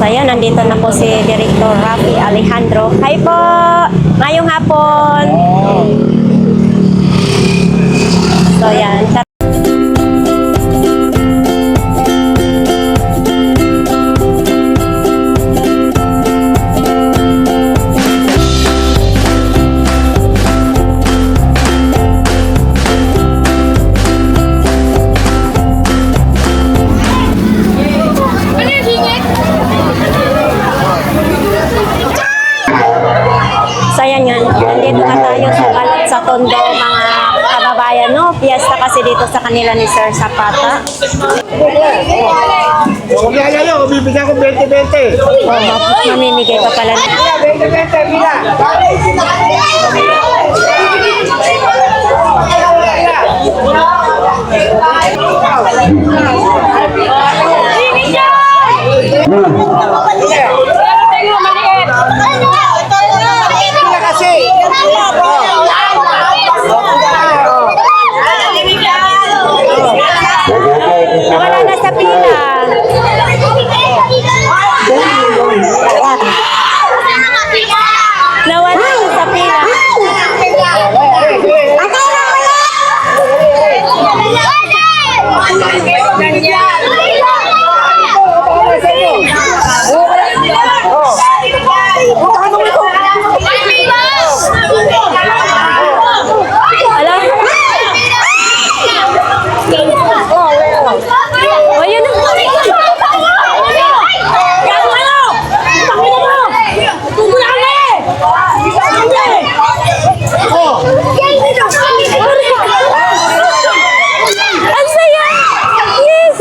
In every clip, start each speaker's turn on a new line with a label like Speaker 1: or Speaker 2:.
Speaker 1: So ayan, nandito na po si Director Rafi Alejandro. Hi po! Ngayong hapon! So ayan. So ayan nga, nandito na tayo sa Balot sa Tondo, mga kababayan, no? Fiesta kasi dito sa kanila ni Sir Zapata.
Speaker 2: Huwag yan yan, bibigyan ko 20-20.
Speaker 1: Mamimigay pa pala.
Speaker 2: 20-20, bila.
Speaker 1: Wala na sa pila. Nawala na sa pila. Oh, yun na. Ang saya! Yes!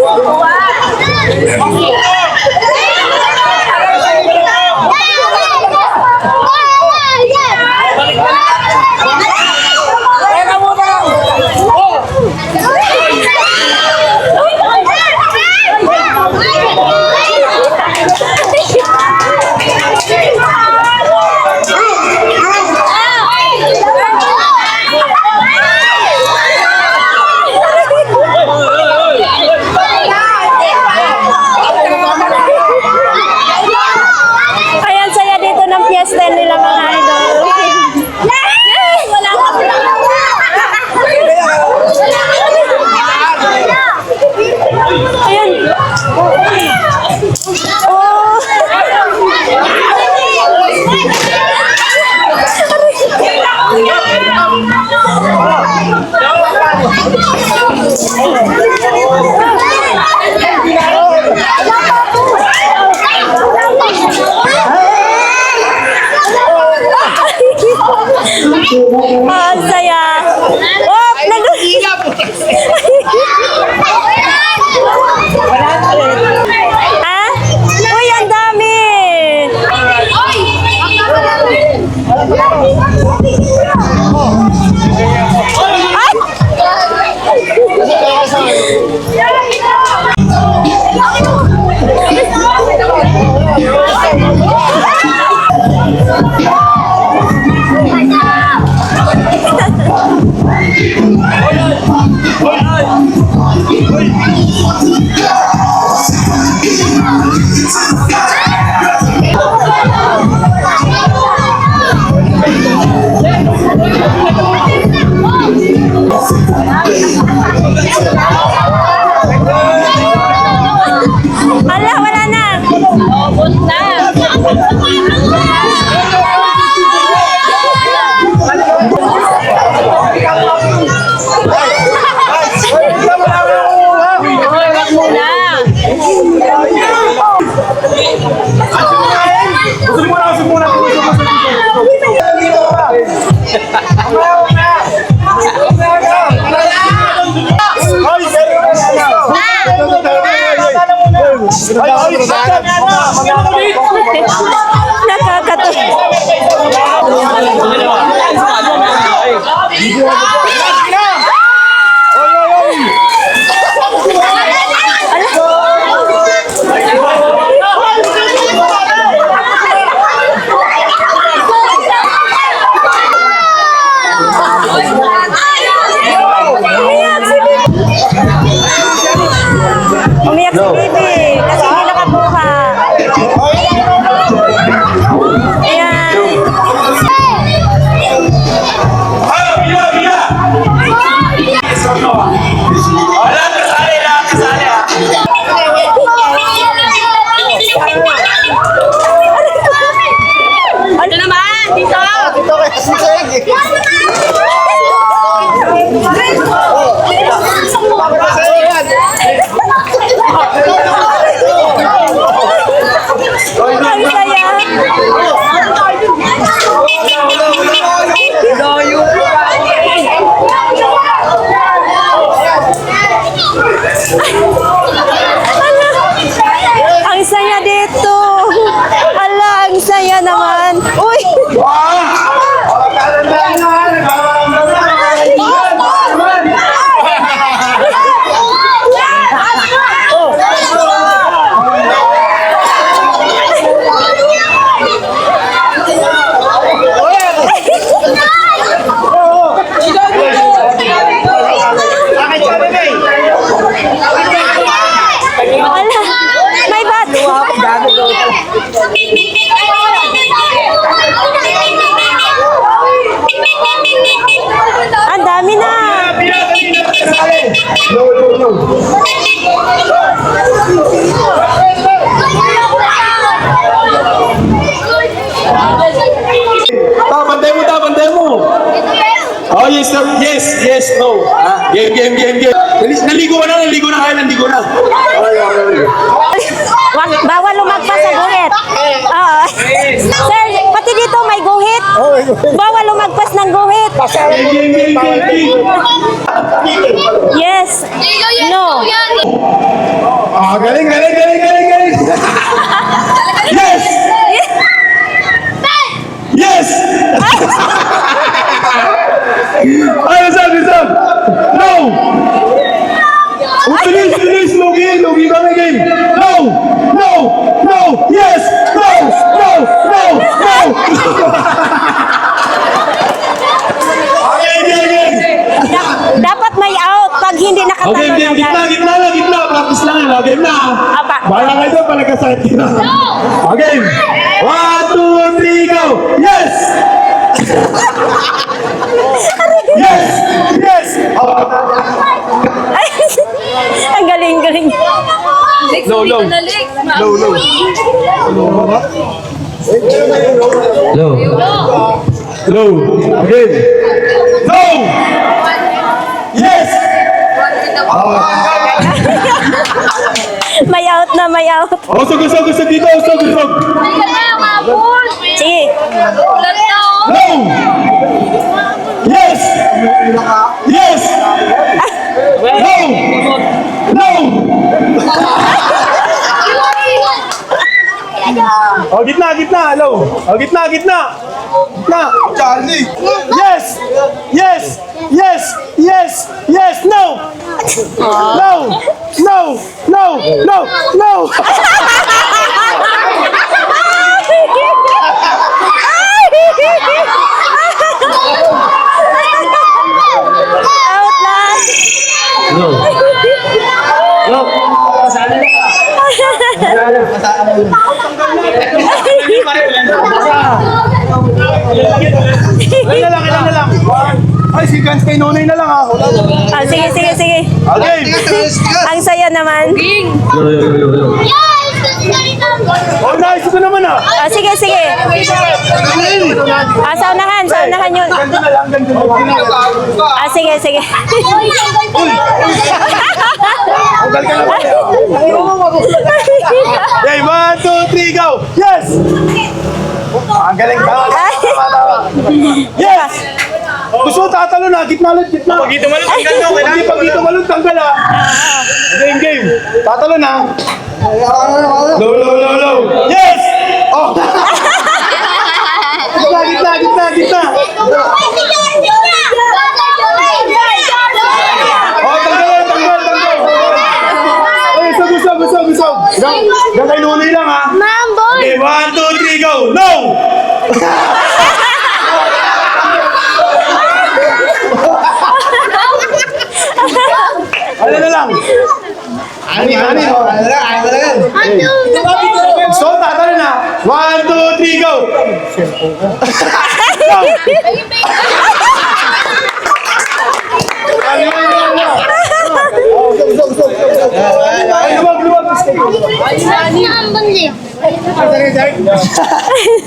Speaker 1: Kaya ang saya dito ng fiesta nila, mga idol. Ayan. Ang saya. Oh, ha? Uy, ang dami. Ala, wala na. Ubus na. Umiyak si Bibi kasi hindi nakakuha.
Speaker 3: yes, no. Yes, yes, no. Game, game, game, game. Naligo na kayo, naligo na.
Speaker 1: Bawal lumagpas sa guhit. Oo. Sir, pati dito may guhit. Bawal lumagpas ng guhit.
Speaker 3: Game, game, game, game, game.
Speaker 1: Yes. No.
Speaker 3: Galing, galing, galing, galing, galing. Yes! Yes! Ano sabi, Sam? No! Bilis, bilis, Logi, Logi kami game. No! No! No! Yes! No! No! No! No! Okay, game, game.
Speaker 1: Dapat may out pag hindi
Speaker 3: Okay,
Speaker 1: nakatalon
Speaker 3: game, gitna,
Speaker 1: agad.
Speaker 3: gitna lang, gitna. Practice lang yun, game na.
Speaker 1: Apa.
Speaker 3: Bahala kayo doon, palagkasakit kita. Okay, 1, 2, 3, go! Yes! Yes! Yes!
Speaker 1: Ay, ang galing-galing.
Speaker 3: Low, low. Low, low. Low. Low. Again. Low! Yes!
Speaker 1: May out na, may out.
Speaker 3: Usog, usog, usog dito, usog, usog.
Speaker 1: Sige.
Speaker 3: Low! Yes! Yes! Low! Low! Oh, gitna, gitna, low. Oh, gitna, gitna. Gitna. Charlie. Yes! Yes! Yes! Yes! Yes! No! No! No! No! No! No!
Speaker 1: Out lang.
Speaker 3: Ilan na lang. Ay, si Gans kay Nonay na lang ha.
Speaker 1: Ah, sige, sige, sige.
Speaker 3: Okay.
Speaker 1: Ang saya naman.
Speaker 3: Oh, nice ito naman ah.
Speaker 1: Ah, sige, sige. Ah, saunahan yun.
Speaker 3: Ganito na lang, ganito na lang.
Speaker 1: Ah, sige, sige.
Speaker 3: Ugal ka na ba? Okay, 1, 2, 3, go! Yes! Ang galing ka. Yes! Gusto mo tatalo na, gitna lang, gitna. Pag dito malun, tanggal na. Hindi, pag dito malun, tanggal ah. Game, game. Tatalo na. Low, low, low, low. Yes! Oh! Gitna, gitna, gitna, gitna. Oh, tanggal, tanggal, tanggal. Ay, usog. Hanggang kay Nunay lang ha. Okay, 1, 2, 3, go! No! Ano na lang? Ani. So, tatalo na. 1, 2, 3, go! Go! Luwag.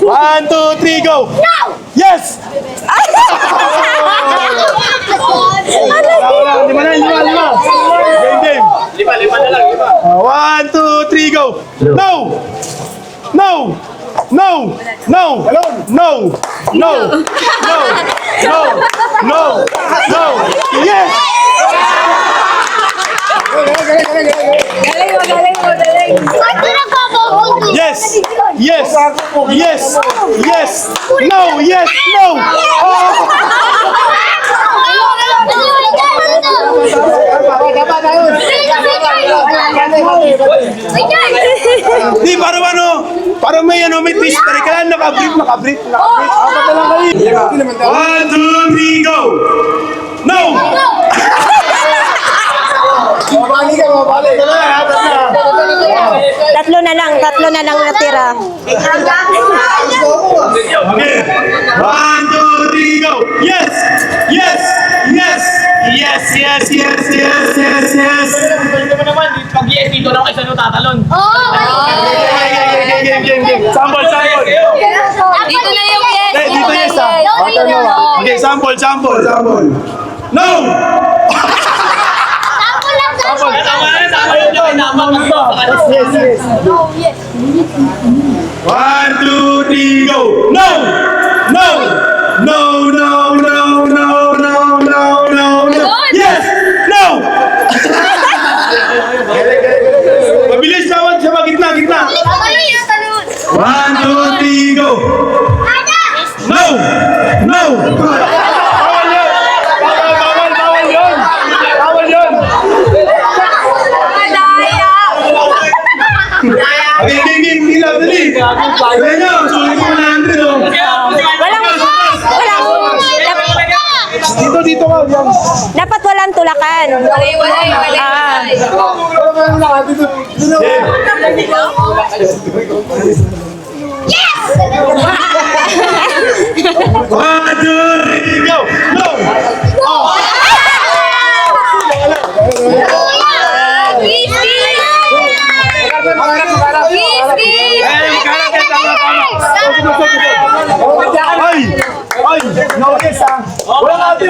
Speaker 3: 1, 2, 3, go! No! Yes! Wala. Lima. Game. Lima na lang. 1, 2, 3, go! No! Yes! Yes! No! Di, parang may twist. Kailangan naka-brief. Apat na lang kayo. 1, 2, 3, go! No!
Speaker 1: Tatlo na lang natira.
Speaker 3: Okay. 1, 2, 3, go! Yes!
Speaker 4: Pag yes, dito na ako isa nung tatalon.
Speaker 3: Game. Sample.
Speaker 5: Dito na yung yes.
Speaker 3: Dito yes ha. Okay, sample. No! Yes. 1, 2, 3, go! No! Yes! No! Mabilis naman siya, gitna. 1, 2, 3, go! No! Bawal yun! Okay, game, dali. Kaya nyo, sulit ko 100, oh. Dito ka, yan.
Speaker 1: Dapat walang tulakan. Ah.
Speaker 3: One, two, three, go! No! Ay! No, yes, ah. Walang ate.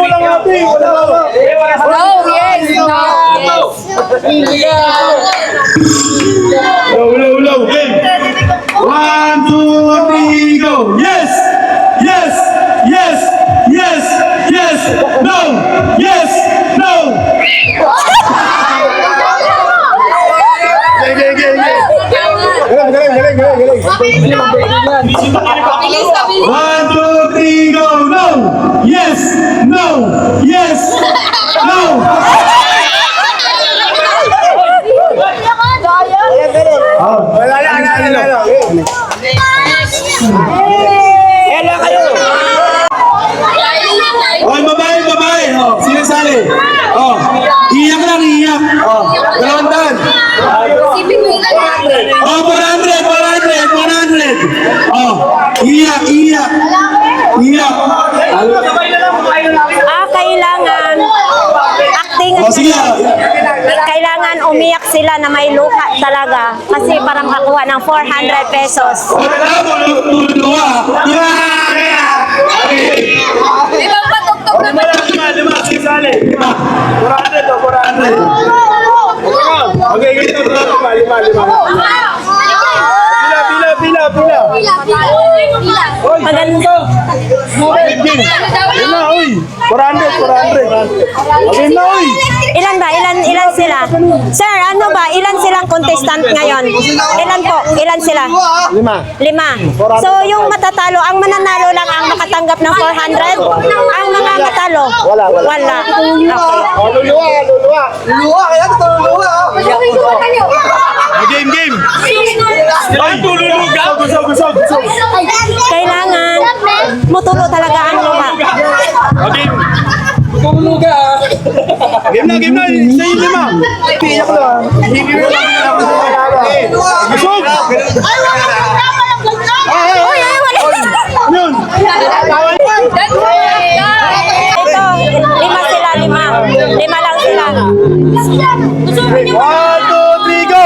Speaker 3: Low. Game. 1, 2, 3, go. Yes. No. Yes. No. Game. Galing. 1, 2, 3, go. No. Yes. No. Wala. Oh, babae. Oh, sinasali. Oh, iyak. Oh, 200. Oh, 400. Oh, iyak.
Speaker 1: Kailangan acting.
Speaker 3: Oh, sige.
Speaker 1: Kailangan umiyak sila na may luha talaga kasi para makakuha ng 400 pesos.
Speaker 3: Lima, sinasali. 400 to, 400. Okay, ganito. 5. Pila.
Speaker 1: Maganda.
Speaker 3: Lima, uy. 400. Okay na, uy.
Speaker 1: Ilan sila? Sir, ano ba? Ilan silang contestant ngayon? Ilan sila? 5. So, yung matatalo, ang mananalo lang ang makatanggap ng 400? Ang mga matalo? Wala. Okay.
Speaker 2: Luluwa, kaya ito luluwa.
Speaker 3: Game. Ay, tululugaw. Gusog.
Speaker 1: Kailangan mutulo talaga ang luha.
Speaker 3: Okay. Game na. Sa yung 5. Tiyak lang. Gusog.
Speaker 1: Uy, wala.
Speaker 3: Yun.
Speaker 1: Ito, 5 sila. 5 lang sila.
Speaker 3: 1, 2, 3, go!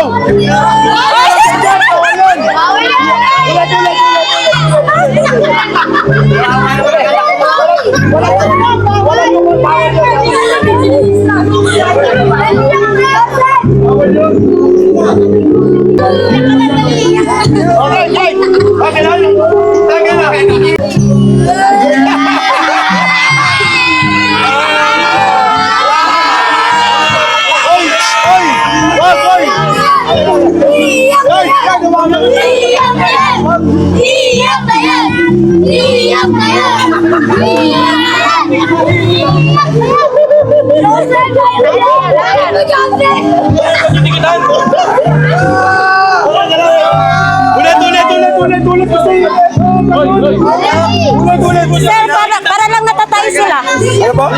Speaker 3: Ulit.
Speaker 1: Sir, para lang natatay sila.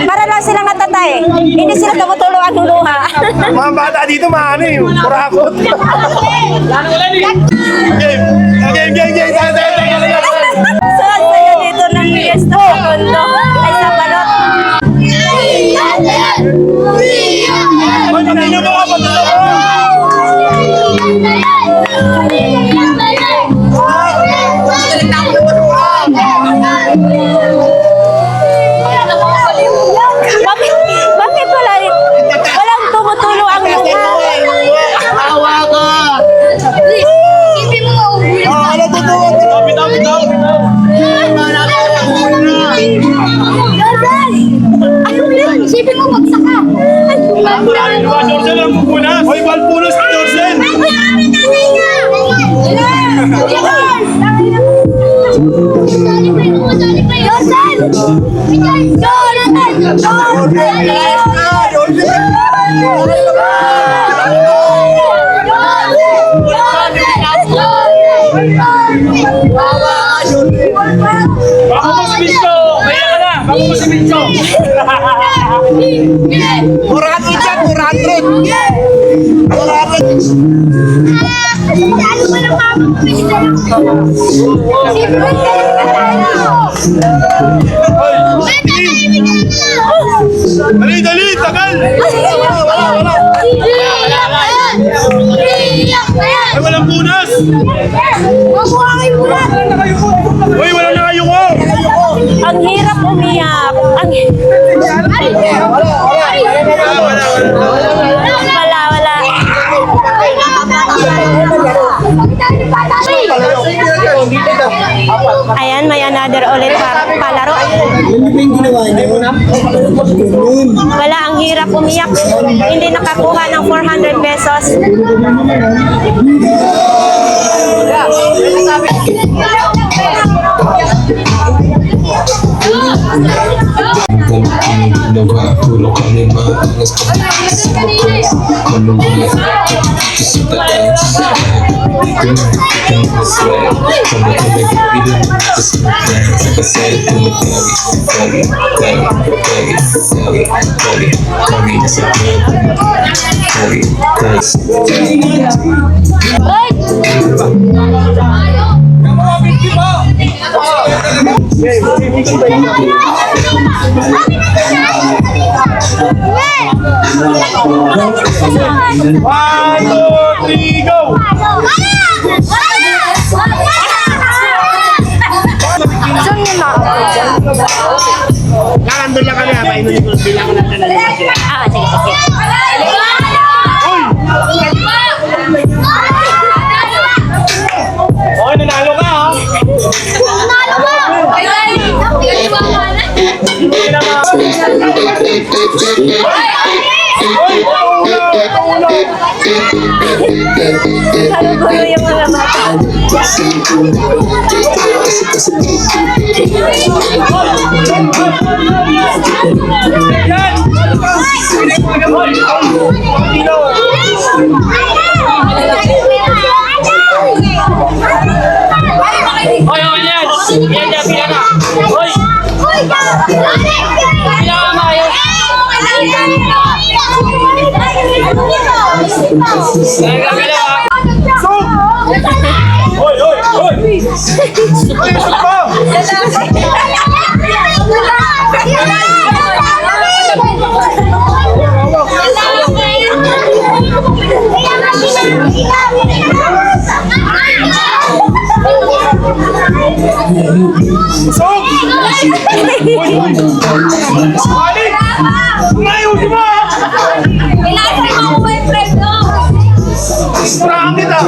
Speaker 1: Para lang silang natatay. Hindi sila tumutulo ang luha.
Speaker 3: Mga bata dito, kurakot. Game.
Speaker 1: So, ang saya dito ng Fiesta sa Tondo. Ay, sa balot.
Speaker 3: 12 punos, Dorsen.
Speaker 4: Baka mo si Mincho! Kaya ka na! Baka mo si Mincho!
Speaker 2: 400 yan, 400.
Speaker 3: Dali, dali, tagal. Ay, walang punas. Uy, walang nakayuko.
Speaker 1: Ang hirap umiyak. Wala. Ayan, may another ulit palaro. Wala, ang hirap umiyak. Hindi nakakuha ng 400 pesos.
Speaker 5: Tulog kami maangas
Speaker 3: One, two, three, go. Nandun lang kami, painunin ko bilang ko lang na Okay, nanalo ka ha.
Speaker 1: Gulo yung mga bata.
Speaker 4: Hoy, okay yan! Yan, pila na! Hoy! Pila ka maayos! Nagagalaw ha!
Speaker 3: Hoy, hoy, hoy. Hoy, isip pa. Sok! Hoy, hoy. Balik! Mayusin mo ha. Surahan kita.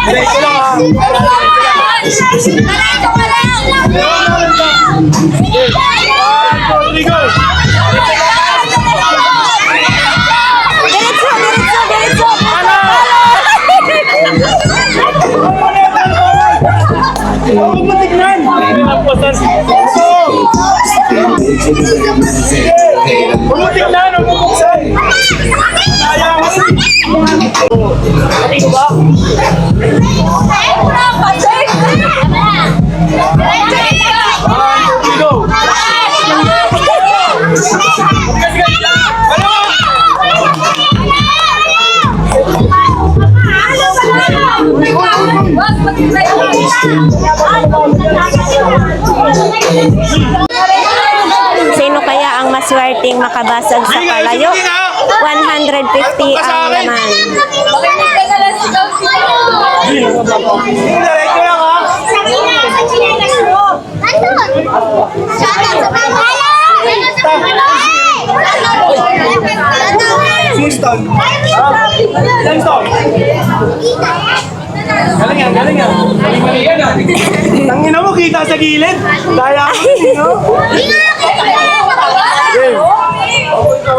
Speaker 3: Diretso lang ha. One, two, three, go. Huwag mo tignan. Huwag mo tignan. Huwag mo buksan. Tingin ba? Go.
Speaker 1: Sino kaya ang maswerteng makabasag sa palayo? 150 ang laman.
Speaker 3: Diretso lang ha. Houston. Houston. Galing yan, galing yan. Mali yan ah. Tangina mo, kita sa gilid. Daya mo, no?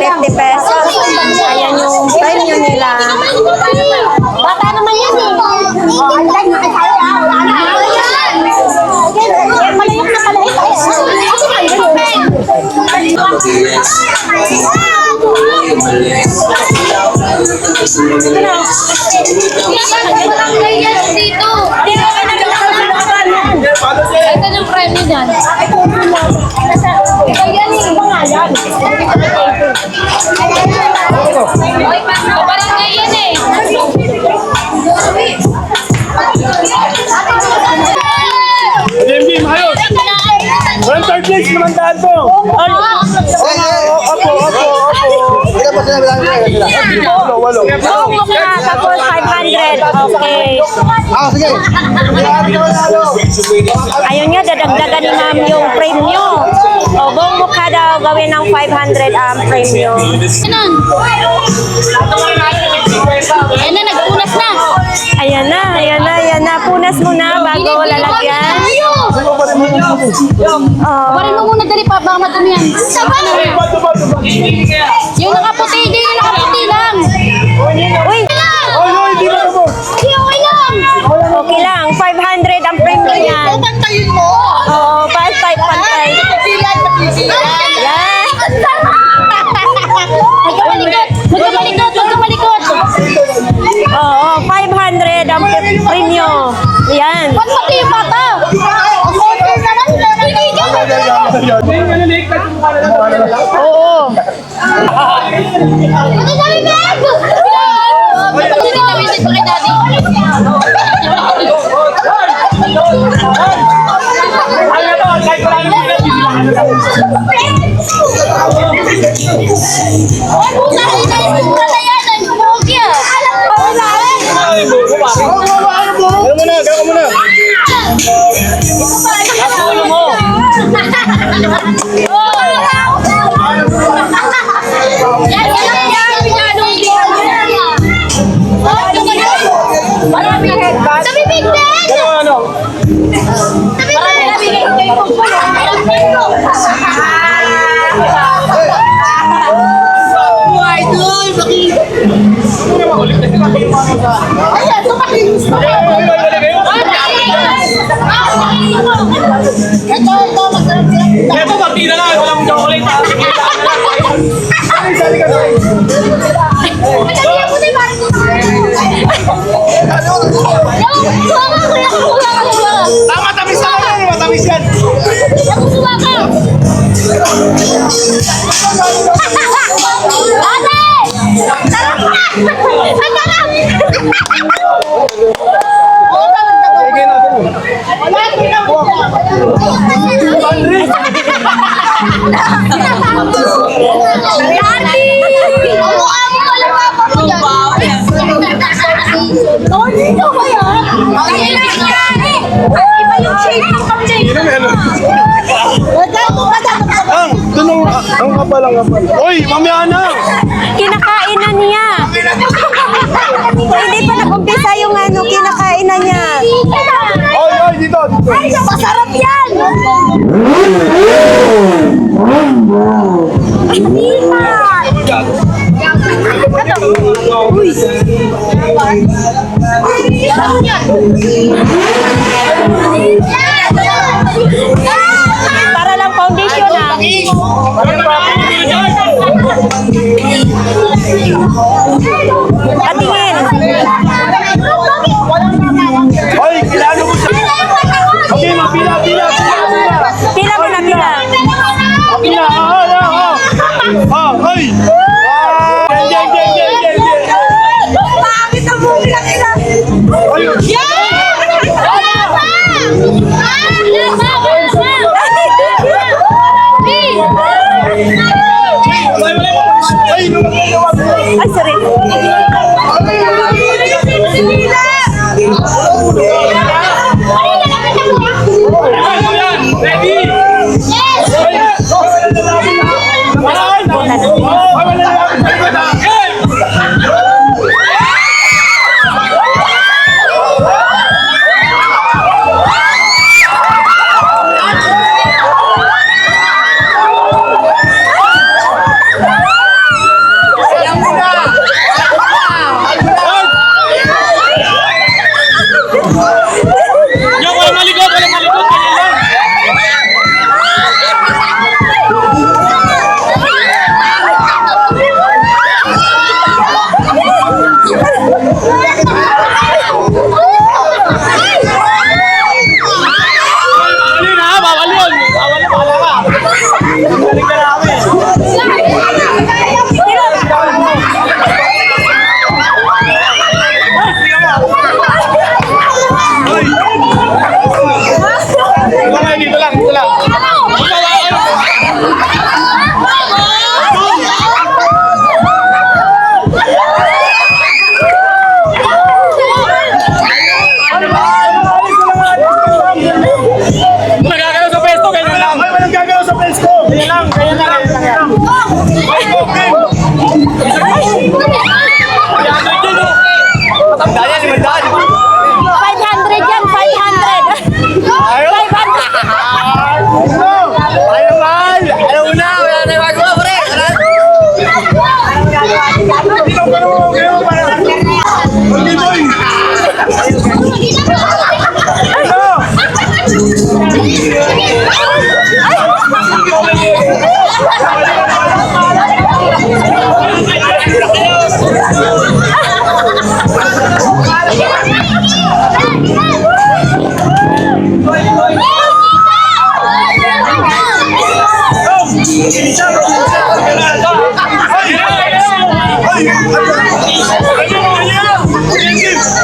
Speaker 1: 50 pesos. Ayan yung premyo nila.
Speaker 6: Bata naman yan eh. Oh, antay na kayo ah. Wala na. Malayok na pala ito. Ito yung premyo dyan. Ayan yung pangalan. Barangay yan eh.
Speaker 3: JMB, ayos! Walang third place, limandaan po! Opo. Walo.
Speaker 1: Buong mukha, tapos 500. Okay. Ayun nga, dadagdagan ni ma'am yung premyo. O, buong mukha daw gawin ng 500 ang premyo.
Speaker 6: Ganun. Ayan na, nag-unas na.
Speaker 1: Ayan na. Punas mo na bago lalagyan.
Speaker 6: Barin mo muna dali pa, baka madumi yan. Yung nakaputi, di yung nakaputi lang.
Speaker 1: Uy,
Speaker 3: Oy, di ba po?
Speaker 6: Okay lang.
Speaker 1: okay lang. 500 ang premyo niyan.
Speaker 6: Pantayin mo.
Speaker 1: Oo, pantay. Yan.
Speaker 6: Magkamalikot.
Speaker 1: Oo, 500 ang premyo. Yan.
Speaker 6: Ba't pati yung bata? Ang konti naman.
Speaker 1: Oo.
Speaker 6: Ano sabi, Meg? Hindi na visit pa kay daddy. Ay, puta, inaisip ka na yan. Ang pogi ah.
Speaker 3: Gawin mo na.
Speaker 6: Sabi Big Ben!
Speaker 3: Ano?
Speaker 6: Ayan, tumakilis pa. Ito, masarap yan.
Speaker 4: Ito, pati na lang. Walang chocolate.
Speaker 6: Madali ako din, parang
Speaker 3: Matamis na lang. Matamis yan.
Speaker 6: nakusuwa ka! Ate! Sarap ka! Ang sarap! Daddy! Ang mukha mo pala papa mo dyan. Oh, dito ba yan? Iba yung shape ng cupcake.
Speaker 3: Ang kapal. Oy, mamaya na.
Speaker 1: Kinakain na niya. Hindi pa nag-umpisa yung kinakain na niya.
Speaker 3: Oy, dito.
Speaker 6: Ay, masarap yan!
Speaker 1: Para lang foundation ah. Patingin.
Speaker 3: Oy, kilala mo siya. Okay, mapila.
Speaker 1: Pila mo na pila.
Speaker 3: Pila. Oy. Geng.
Speaker 6: Pangit ang movie na nila!
Speaker 3: Oy.
Speaker 6: Wala pa!
Speaker 1: Ay, sorry.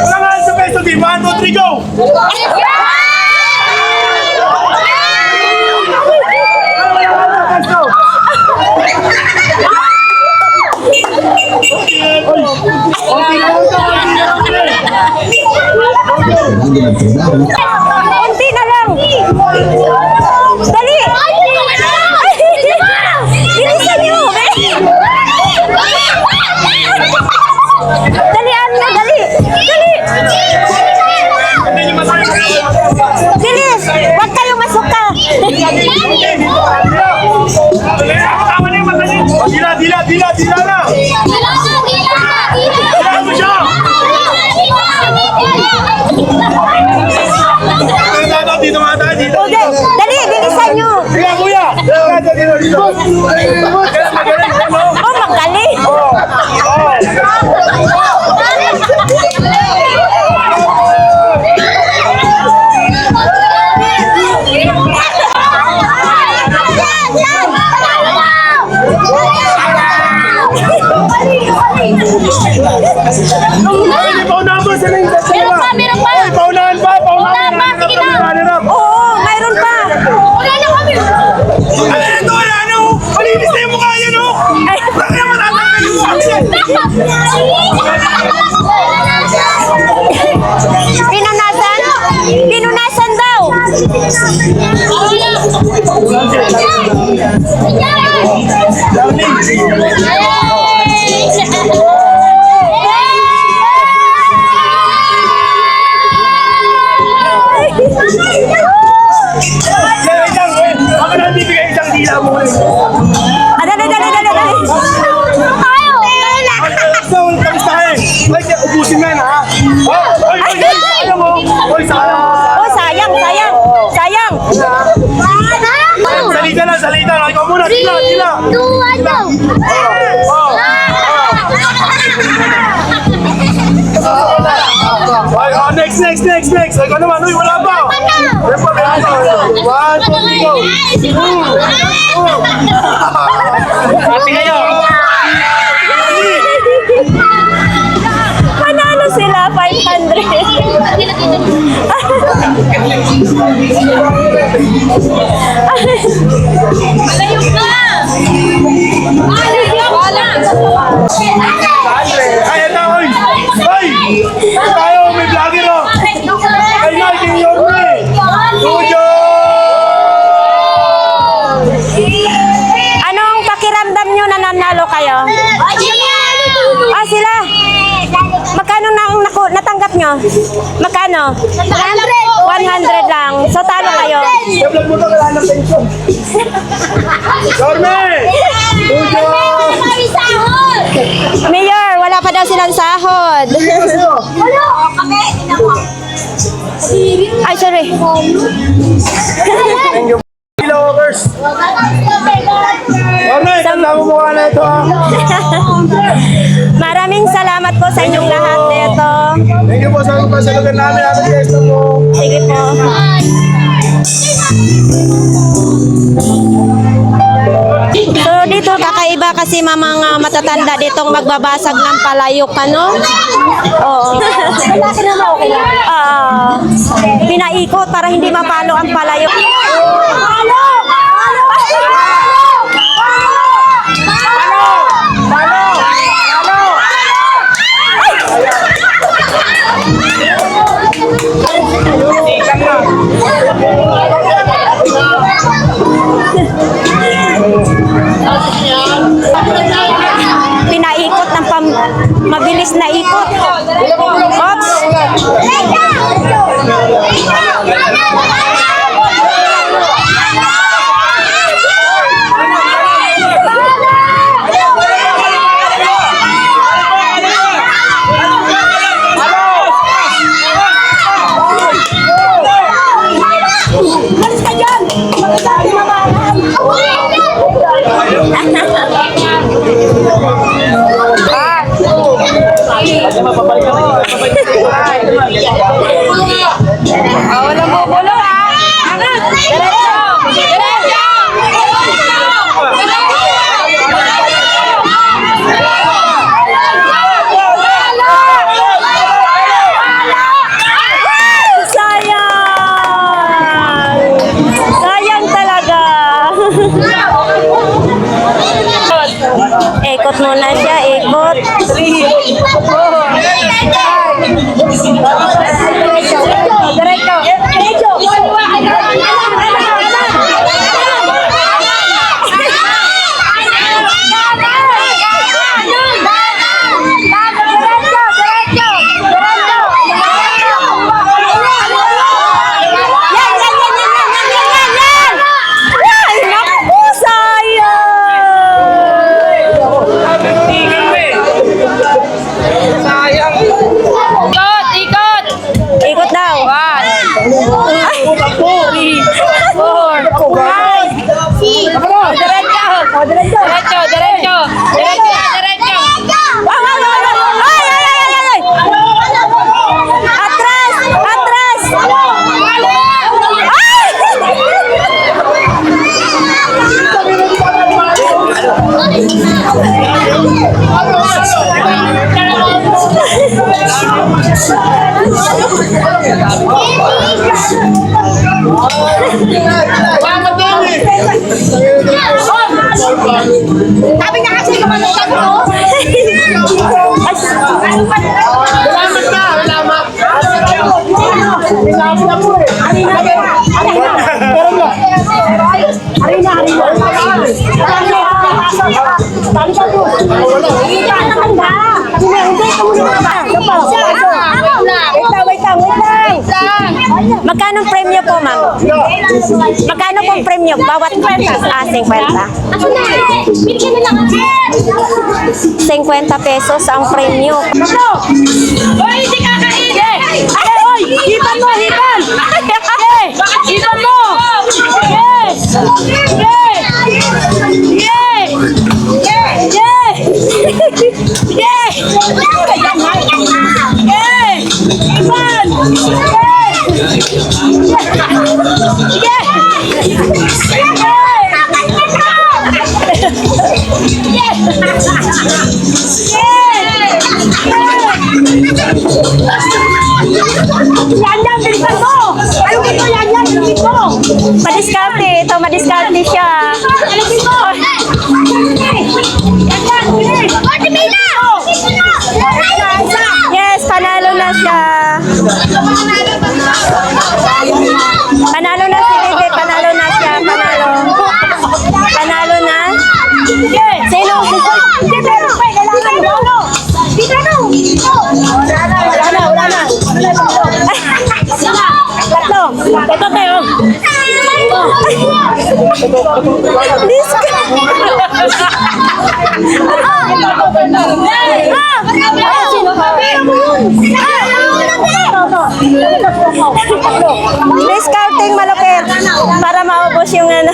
Speaker 3: Ulangan sa peso team. 1, 2, 3, go!
Speaker 1: Konti na lang. Dali. Bilisan niyo. Dalian na, dali. Dali. Bilis. Huwag kayong masuka.
Speaker 3: Dila na! Dila mo siya! Dito mga tayo, dito.
Speaker 1: Okay. Dali, bilisan niyo.
Speaker 3: Dila, kuya! Dito.
Speaker 1: Oh, magaling.
Speaker 3: Paunahan ba sila yung
Speaker 6: Meron pa, meron pa.
Speaker 3: Paunahan pa!
Speaker 6: Paunahan pa, sige na.
Speaker 1: Oo, mayroon pa.
Speaker 6: Wala na kami.
Speaker 3: Ito, ano? Malinis na yung mukha niya, no? Bakit naman natin yung mukha niya?
Speaker 1: Pinanasan? Pinunasan daw.
Speaker 3: Ako na bibigay isang dila mo.
Speaker 1: Dali.
Speaker 3: So, kamusta kayo? Ay, ubusin nga na, ha? Ay, sayang mo. Ay, sayang.
Speaker 1: Oh, sayang.
Speaker 3: Salita lang. Ikaw muna, dila.
Speaker 6: 2, 1, go.
Speaker 3: Ay, next. Ay, ikaw naman. Uy, wala pa. Meron pa. 1, 2, 3, go.
Speaker 4: Ate kayo.
Speaker 1: Panalo sila, 500.
Speaker 6: Malayo ka.
Speaker 3: Ay, ito, oy. Tayo, may vlogger, oh. Ay, King Yorme. Tujo!
Speaker 1: Anong pakiramdam nyo na nanalo kayo? Sila. Magkano na ang natanggap nyo? Magkano? 100 lang. So, talo kayo.
Speaker 3: Vlog mo to, wala ng pension. Yorme! Tujo!
Speaker 1: Mayor, wala pa daw silang sahod. Ay, sorry.
Speaker 3: Lovers! Yorme, tanda mo mukha na ito, ha?
Speaker 1: Maraming salamat po sa inyong lahat dito.
Speaker 3: Thank you po sa pasalugan namin. Happy Fiesta po.
Speaker 1: Sige po. So dito kakaiba kasi mga matatanda ditong magbabasag ng palayok, ano? Oo. Pinaikot para hindi mapalo ang palayok. Pinaikot ng mabilis na ikot. Oops! Walang bubulong ha. Diretso. Diretso. Sayang! Sayang talaga! Ikot muna siya, ikot. Diretso. Diretso. Ikot daw. 1, 2, 3, 4, 5. Diretso. Diretso. Diretso. Ay! Atras! Atras!
Speaker 6: Sabi niya kasi kumalutan ko.
Speaker 1: Magkano premyo po, ma'am? Magkano pong premyo? Bawat 50. 50 pesos ang premyo.
Speaker 6: Hoy, hindi kakain! Hoy! Hipan mo! Hipan! Hipan mo! Yan, bilisan mo! Ano dito yan? Bilisan mo!
Speaker 1: Madiskarte. Ito, madiskarte siya.
Speaker 6: Bilisan mo! Yan, bilis!
Speaker 1: Yes, panalo na siya. Panalo na si Bibi. Panalo na siya. Panalo. Panalo na. Sino?
Speaker 6: Hindi, meron pa. Kailangan mo. Dito na. Wala na.
Speaker 1: Tatlo. Ito kayo. Discounting malupit para maubos yung ano.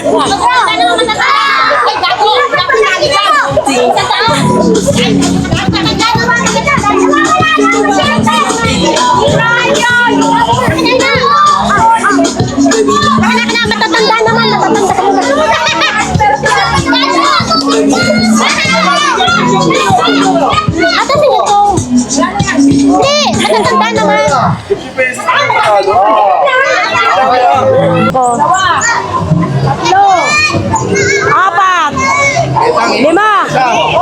Speaker 6: Matatanda naman. Ate, sino to? Hindi, matatanda naman.
Speaker 1: Apat. 5.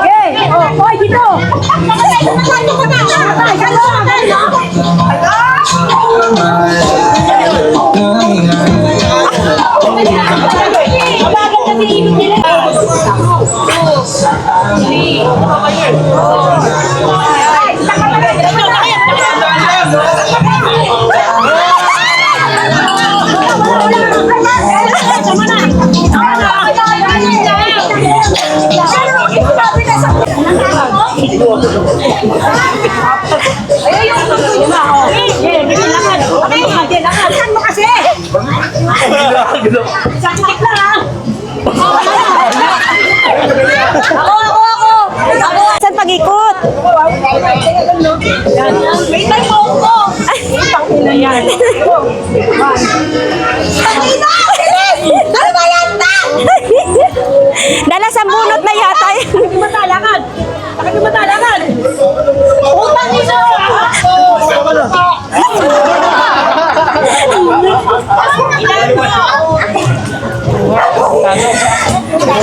Speaker 1: Okay.
Speaker 6: Hoy, dito.
Speaker 1: Ako. mag-ikot.
Speaker 6: May tayo ko. Ano ba yan ta?
Speaker 1: Dala sa bunot na yata yan.
Speaker 6: Matalakan. Bakit matalakan? Utang ito.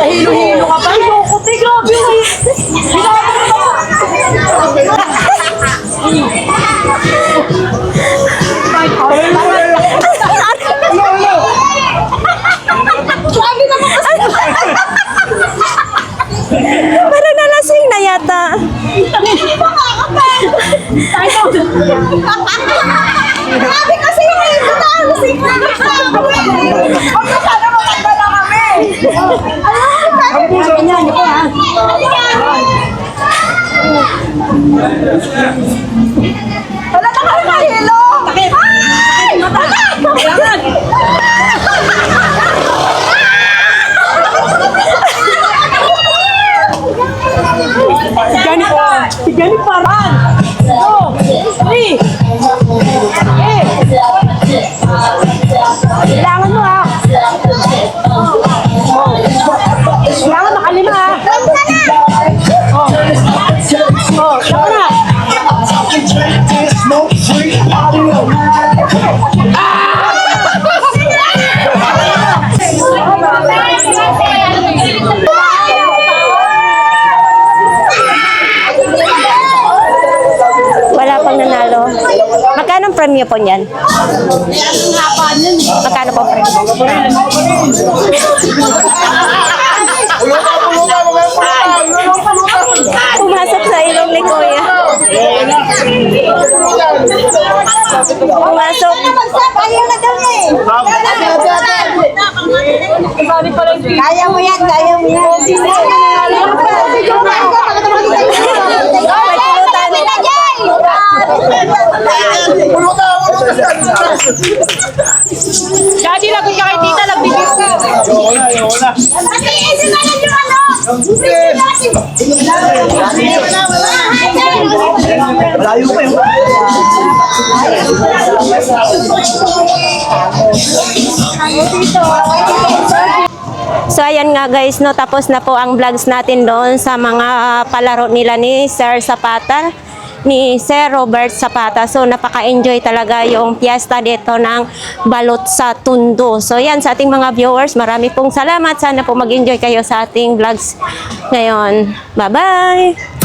Speaker 6: Hilo-hilo ka pa. Kuti, grabe. Grabe naman kasi.
Speaker 1: Parang nalasing na yata.
Speaker 6: Grabe kasi yung ito na. Huwag na sana maganda na kami. Wala na kayo mahilo. Ay!
Speaker 2: Ganit parang. 2, 3.
Speaker 6: Kailangan mo ha. Kailangan makalima ha. Saka na.
Speaker 1: Wala pang nanalo. Magkano ang premyo po niyan? Magkano po premyo? Pumasok sa ilong ni Kuya. Pumasok.
Speaker 6: Ayaw na daw eh. Kaya mo yan, kaya mo yan.
Speaker 2: Daddy, lagot ka kay tita, nagbibis ka.
Speaker 3: Ayoko na.
Speaker 6: Nag-iisip na lang yung ano.
Speaker 3: Malayo pa yun.
Speaker 1: So ayan nga guys, no, tapos na po ang vlogs natin doon sa mga palaro nila ni Sir Zapata, ni Sir Robert Zapata. So napaka-enjoy talaga yung piyesta dito ng balot sa Tondo. So yan sa ating mga viewers, marami pong salamat. Sana po mag-enjoy kayo sa ating vlogs ngayon. Bye-bye!